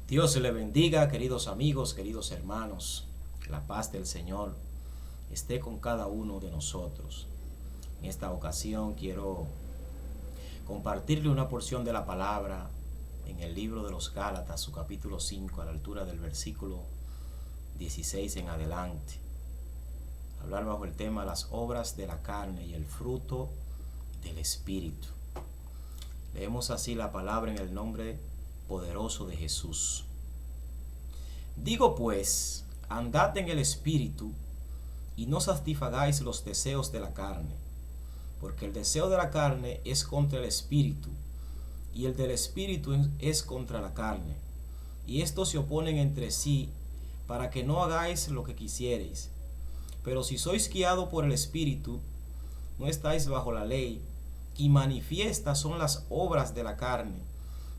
Dios le bendiga, queridos amigos, queridos hermanos. La paz del Señor esté con cada uno de nosotros. En esta ocasión quiero compartirle una porción de la palabra en el libro de los Gálatas, su capítulo 5, a la altura del versículo 16 en adelante. Hablar bajo el tema las obras de la carne y el fruto del Espíritu. Leemos así la palabra en el nombre poderoso de Jesús. Digo pues, andad en el Espíritu y no satisfagáis los deseos de la carne, porque el deseo de la carne es contra el Espíritu y el del Espíritu es contra la carne, y estos se oponen entre sí para que no hagáis lo que quisiereis. Pero si sois guiados por el Espíritu, no estáis bajo la ley, y manifiestas son las obras de la carne,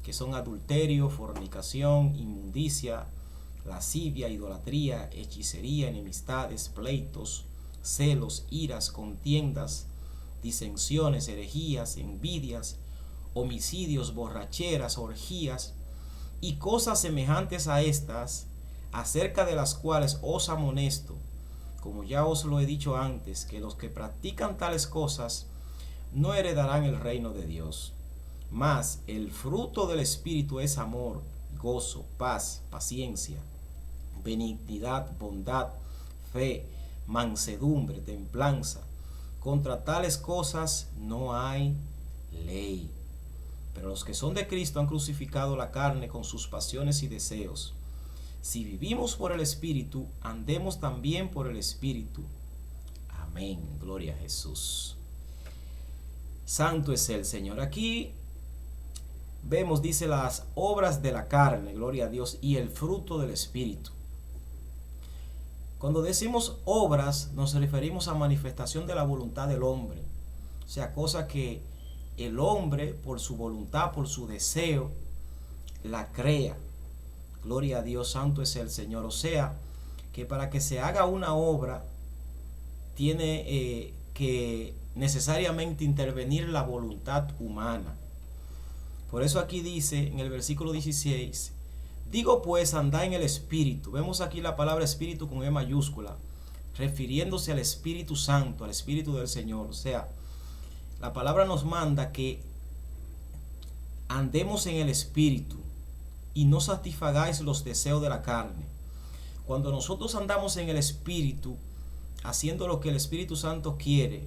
que son adulterio, fornicación, inmundicia, lascivia, idolatría, hechicería, enemistades, pleitos, celos, iras, contiendas, disensiones, herejías, envidias, homicidios, borracheras, orgías y cosas semejantes a estas, acerca de las cuales os amonesto, como ya os lo he dicho antes, que los que practican tales cosas no heredarán el reino de Dios. Mas el fruto del Espíritu es amor, gozo, paz, paciencia, benignidad, bondad, fe, mansedumbre, templanza. Contra tales cosas no hay ley. Pero los que son de Cristo han crucificado la carne con sus pasiones y deseos. Si vivimos por el Espíritu, andemos también por el Espíritu. Amén. Gloria a Jesús. Santo es el Señor. Aquí vemos, dice, las obras de la carne, gloria a Dios, y el fruto del Espíritu. Cuando decimos obras, nos referimos a manifestación de la voluntad del hombre. O sea, cosa que el hombre, por su voluntad, por su deseo, la crea. Gloria a Dios, santo es el Señor. O sea, que para que se haga una obra, tiene que necesariamente intervenir la voluntad humana. Por eso aquí dice en el versículo 16, digo pues, andad en el Espíritu. Vemos aquí la palabra Espíritu con E mayúscula, refiriéndose al Espíritu Santo, al Espíritu del Señor. O sea, la palabra nos manda que andemos en el Espíritu y no satisfagáis los deseos de la carne. Cuando nosotros andamos en el Espíritu, haciendo lo que el Espíritu Santo quiere,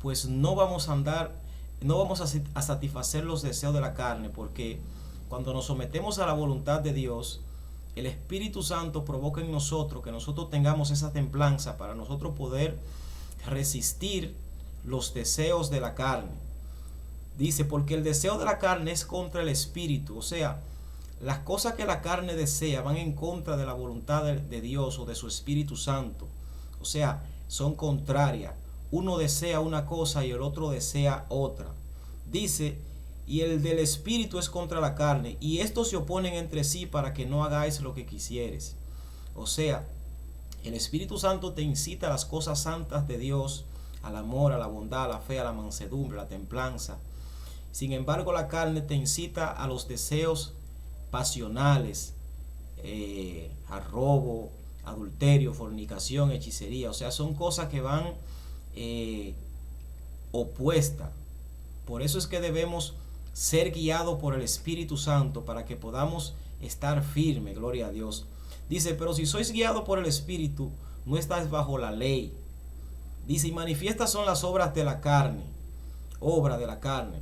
pues no vamos a satisfacer los deseos de la carne, porque cuando nos sometemos a la voluntad de Dios, el Espíritu Santo provoca en nosotros que nosotros tengamos esa templanza para nosotros poder resistir los deseos de la carne. Dice, porque el deseo de la carne es contra el Espíritu. O sea, las cosas que la carne desea van en contra de la voluntad de Dios o de su Espíritu Santo. O sea, son contrarias. Uno desea una cosa y el otro desea otra. Dice, y el del Espíritu es contra la carne, y estos se oponen entre sí para que no hagáis lo que quisieres. O sea, el Espíritu Santo te incita a las cosas santas de Dios, al amor, a la bondad, a la fe, a la mansedumbre, a la templanza. Sin embargo, la carne te incita a los deseos pasionales, al robo, adulterio, fornicación, hechicería. O sea, son cosas que van opuestas. Por eso es que debemos ser guiados por el Espíritu Santo para que podamos estar firmes, gloria a Dios. Dice, pero si sois guiados por el Espíritu, no estáis bajo la ley. Dice, y manifiestas son las obras de la carne, obra de la carne.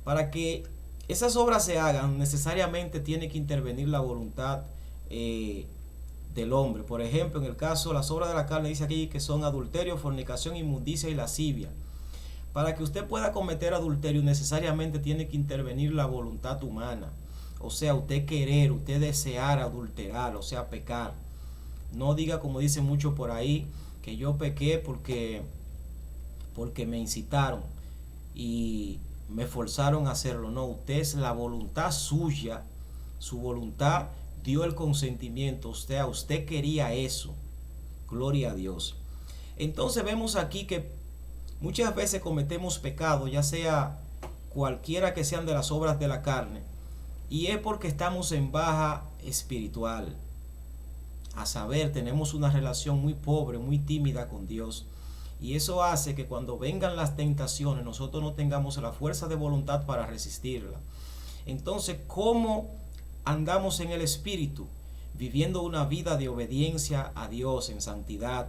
Para que esas obras se hagan, necesariamente tiene que intervenir la voluntad del hombre. Por ejemplo, en el caso, las obras de la carne dice aquí que son adulterio, fornicación, inmundicia y lascivia. Para que usted pueda cometer adulterio, necesariamente tiene que intervenir la voluntad humana. O sea, usted querer, usted desear adulterar, o sea, pecar. No diga, como dicen muchos por ahí, que yo pequé porque me incitaron y me forzaron a hacerlo. No, usted es la voluntad suya, su voluntad dio el consentimiento. Usted quería eso. Gloria a Dios. Entonces vemos aquí que muchas veces cometemos pecado, ya sea cualquiera que sean de las obras de la carne, Y es porque estamos en baja espiritual. A saber, tenemos una relación muy pobre, muy tímida con Dios. Y eso hace que cuando vengan las tentaciones nosotros no tengamos la fuerza de voluntad para resistirla. Entonces, ¿cómo andamos en el Espíritu? Viviendo una vida de obediencia a Dios en santidad,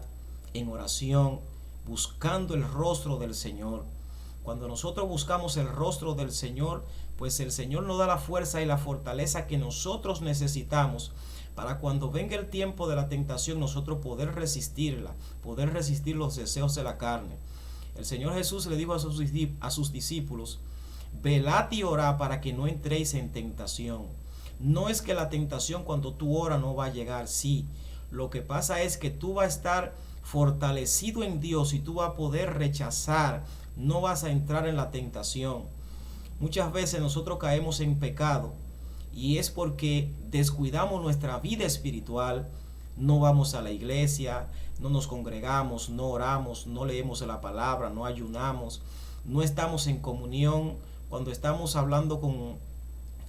en oración, buscando el rostro del Señor. Cuando nosotros buscamos el rostro del Señor, pues el Señor nos da la fuerza y la fortaleza que nosotros necesitamos para cuando venga el tiempo de la tentación nosotros poder resistirla, poder resistir los deseos de la carne. El Señor Jesús le dijo a sus discípulos: velad y orad para que no entréis en tentación. No es que la tentación cuando tú oras no va a llegar, sí. Lo que pasa es que tú vas a estar fortalecido en Dios y tú vas a poder rechazar, no vas a entrar en la tentación. Muchas veces nosotros caemos en pecado y es porque descuidamos nuestra vida espiritual, no vamos a la iglesia, no nos congregamos, no oramos, no leemos la palabra, no ayunamos, no estamos en comunión. Cuando estamos hablando con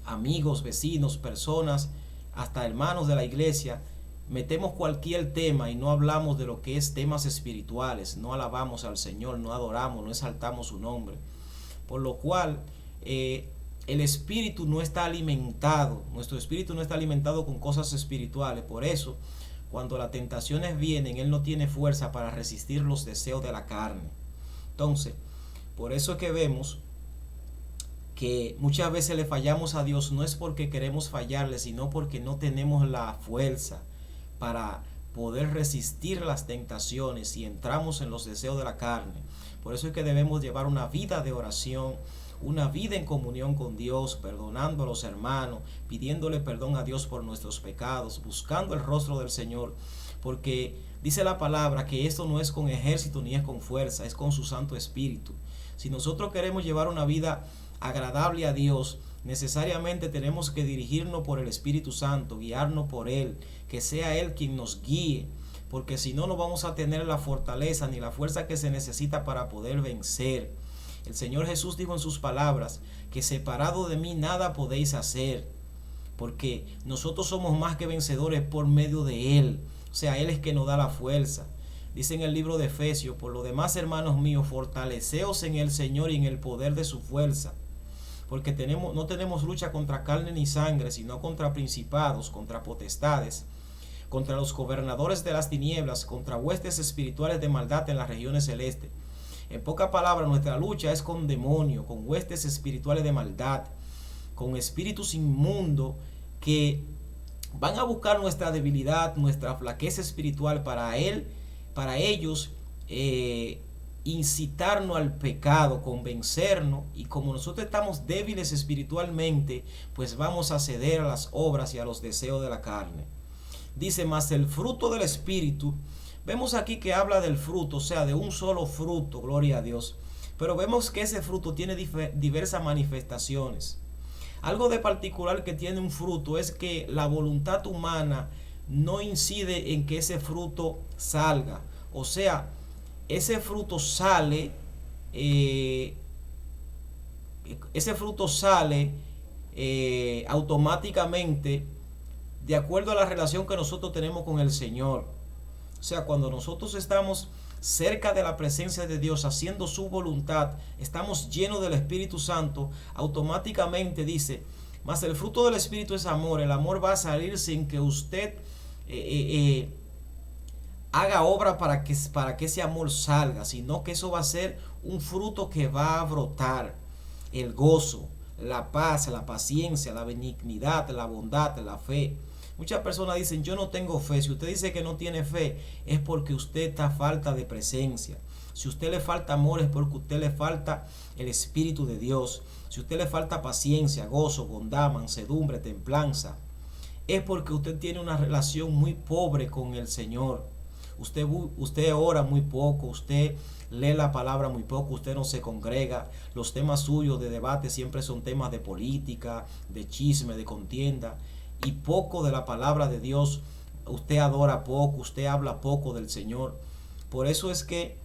amigos, vecinos, personas, hasta hermanos de la iglesia, metemos cualquier tema y no hablamos de lo que es temas espirituales, no alabamos al Señor, no adoramos, no exaltamos su nombre. Por lo cual, el espíritu no está alimentado, nuestro espíritu no está alimentado con cosas espirituales. Por eso, cuando las tentaciones vienen, él no tiene fuerza para resistir los deseos de la carne. Entonces, por eso es que vemos que muchas veces le fallamos a Dios, no es porque queremos fallarle, sino porque no tenemos la fuerza para poder resistir las tentaciones y entramos en los deseos de la carne. Por eso es que debemos llevar una vida de oración, una vida en comunión con Dios, perdonando a los hermanos, pidiéndole perdón a Dios por nuestros pecados, buscando el rostro del Señor, porque dice la palabra que esto no es con ejército ni es con fuerza, es con su Santo Espíritu. Si nosotros queremos llevar una vida agradable a Dios, necesariamente tenemos que dirigirnos por el Espíritu Santo, guiarnos por Él, que sea Él quien nos guíe, porque si no, no vamos a tener la fortaleza ni la fuerza que se necesita para poder vencer. El Señor Jesús dijo en sus palabras que separado de mí nada podéis hacer, porque nosotros somos más que vencedores por medio de Él. O sea, Él es que nos da la fuerza. Dice en el libro de Efesios: por lo demás, hermanos míos, fortaleceos en el Señor y en el poder de su fuerza. Porque no tenemos lucha contra carne ni sangre, sino contra principados, contra potestades, contra los gobernadores de las tinieblas, contra huestes espirituales de maldad en las regiones celestes. En pocas palabras, nuestra lucha es con demonios, con huestes espirituales de maldad, con espíritus inmundos que van a buscar nuestra debilidad, nuestra flaqueza espiritual para ellos incitarnos al pecado, convencernos, y como nosotros estamos débiles espiritualmente, pues vamos a ceder a las obras y a los deseos de la carne. Dice: mas el fruto del Espíritu. Vemos aquí que habla del fruto, o sea, de un solo fruto, gloria a Dios. Pero vemos que ese fruto tiene diversas manifestaciones. Algo de particular que tiene un fruto es que la voluntad humana no incide en que ese fruto salga. O sea, ese fruto sale, automáticamente de acuerdo a la relación que nosotros tenemos con el Señor. O sea, cuando nosotros estamos cerca de la presencia de Dios, haciendo su voluntad, estamos llenos del Espíritu Santo, automáticamente dice: mas el fruto del Espíritu es amor. El amor va a salir sin que usted haga obra para que ese amor salga, sino que eso va a ser un fruto que va a brotar. El gozo, la paz, la paciencia, la benignidad, la bondad, la fe. Muchas personas dicen: yo no tengo fe. Si usted dice que no tiene fe, es porque usted está a falta de presencia. Si usted le falta amor, es porque usted le falta el Espíritu de Dios. Si usted le falta paciencia, gozo, bondad, mansedumbre, templanza, es porque usted tiene una relación muy pobre con el Señor. Usted ora muy poco, usted lee la palabra muy poco, usted no se congrega. Los temas suyos de debate siempre son temas de política, de chisme, de contienda, y poco de la palabra de Dios. Usted adora poco, usted habla poco del Señor. Por eso es que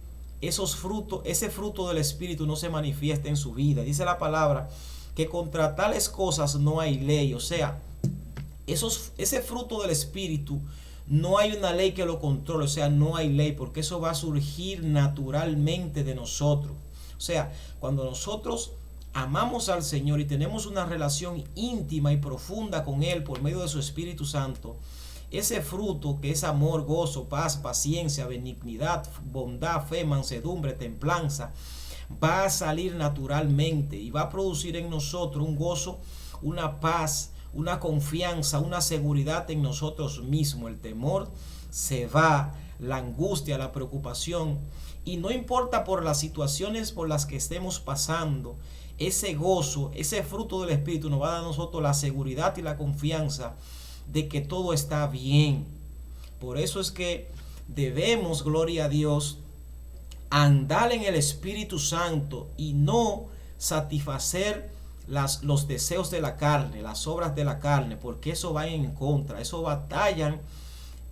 ese fruto del Espíritu no se manifiesta en su vida. Dice la palabra que contra tales cosas no hay ley. O sea, ese fruto del Espíritu, no hay una ley que lo controle, o sea, no hay ley, porque eso va a surgir naturalmente de nosotros. O sea, cuando nosotros amamos al Señor y tenemos una relación íntima y profunda con Él por medio de su Espíritu Santo, ese fruto que es amor, gozo, paz, paciencia, benignidad, bondad, fe, mansedumbre, templanza, va a salir naturalmente y va a producir en nosotros un gozo, una paz, una confianza, una seguridad en nosotros mismos. El temor se va, la angustia, la preocupación, y no importa por las situaciones por las que estemos pasando, ese gozo, ese fruto del Espíritu nos va a dar a nosotros la seguridad y la confianza de que todo está bien. Por eso es que debemos, gloria a Dios, andar en el Espíritu Santo y no satisfacer los deseos de la carne, las obras de la carne, porque eso va en contra, eso batallan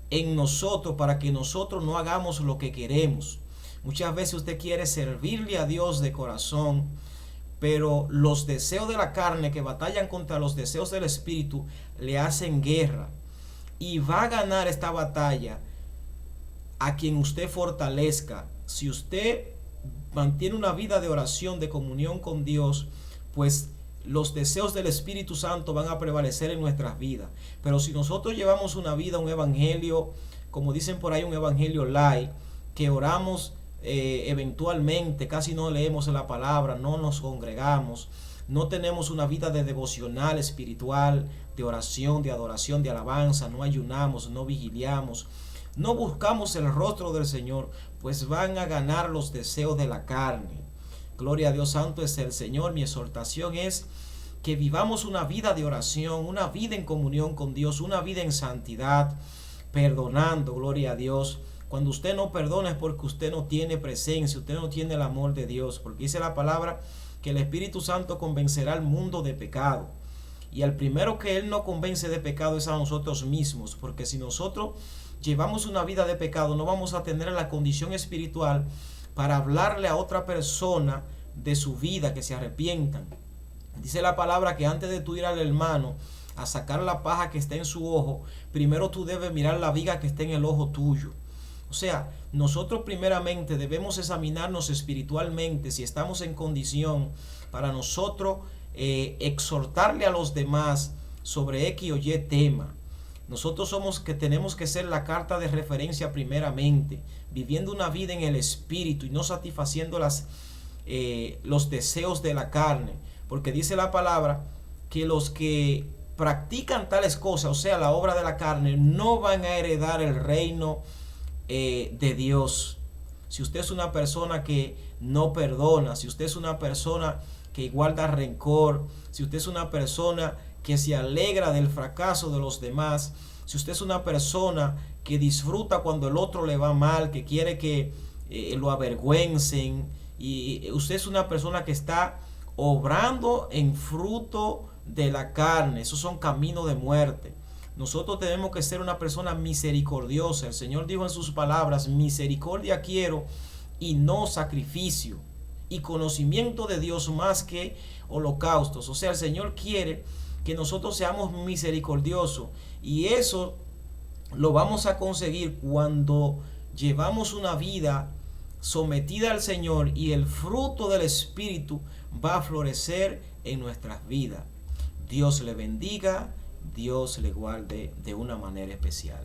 en nosotros para que nosotros no hagamos lo que queremos. Muchas veces usted quiere servirle a Dios de corazón, pero los deseos de la carne que batallan contra los deseos del Espíritu le hacen guerra, y va a ganar esta batalla a quien usted fortalezca. Si usted mantiene una vida de oración, de comunión con Dios, pues los deseos del Espíritu Santo van a prevalecer en nuestras vidas. Pero si nosotros llevamos una vida, un evangelio, como dicen por ahí, un evangelio light, que oramos eventualmente, casi no leemos la palabra, no nos congregamos, no tenemos una vida de devocional espiritual, de oración, de adoración, de alabanza, no ayunamos, no vigiliamos, no buscamos el rostro del Señor, pues van a ganar los deseos de la carne. Gloria a Dios, santo es el Señor. Mi exhortación es que vivamos una vida de oración, una vida en comunión con Dios, una vida en santidad, perdonando, gloria a Dios. Cuando usted no perdona es porque usted no tiene presencia, usted no tiene el amor de Dios, porque dice la palabra que el Espíritu Santo convencerá al mundo de pecado. Y al primero que Él no convence de pecado es a nosotros mismos, porque si nosotros llevamos una vida de pecado, no vamos a tener la condición espiritual para hablarle a otra persona de su vida, que se arrepientan. Dice la palabra que antes de tú ir al hermano a sacar la paja que está en su ojo, primero tú debes mirar la viga que está en el ojo tuyo. O sea, nosotros primeramente debemos examinarnos espiritualmente si estamos en condición para nosotros exhortarle a los demás sobre X o Y tema. Nosotros somos que tenemos que ser la carta de referencia primeramente, viviendo una vida en el Espíritu y no satisfaciendo los deseos de la carne, porque dice la palabra que los que practican tales cosas, o sea, la obra de la carne, no van a heredar el reino de Dios. Si usted es una persona que no perdona, si usted es una persona que guarda rencor, si usted es una persona que se alegra del fracaso de los demás, si usted es una persona que disfruta cuando el otro le va mal, que quiere que lo avergüencen, y usted es una persona que está obrando en fruto de la carne, esos son caminos de muerte. Nosotros tenemos que ser una persona misericordiosa. El Señor dijo en sus palabras: misericordia quiero y no sacrificio, y conocimiento de Dios más que holocaustos. O sea, el Señor quiere que nosotros seamos misericordiosos, y eso lo vamos a conseguir cuando llevamos una vida sometida al Señor, y el fruto del Espíritu va a florecer en nuestras vidas. Dios le bendiga, Dios le guarde de una manera especial.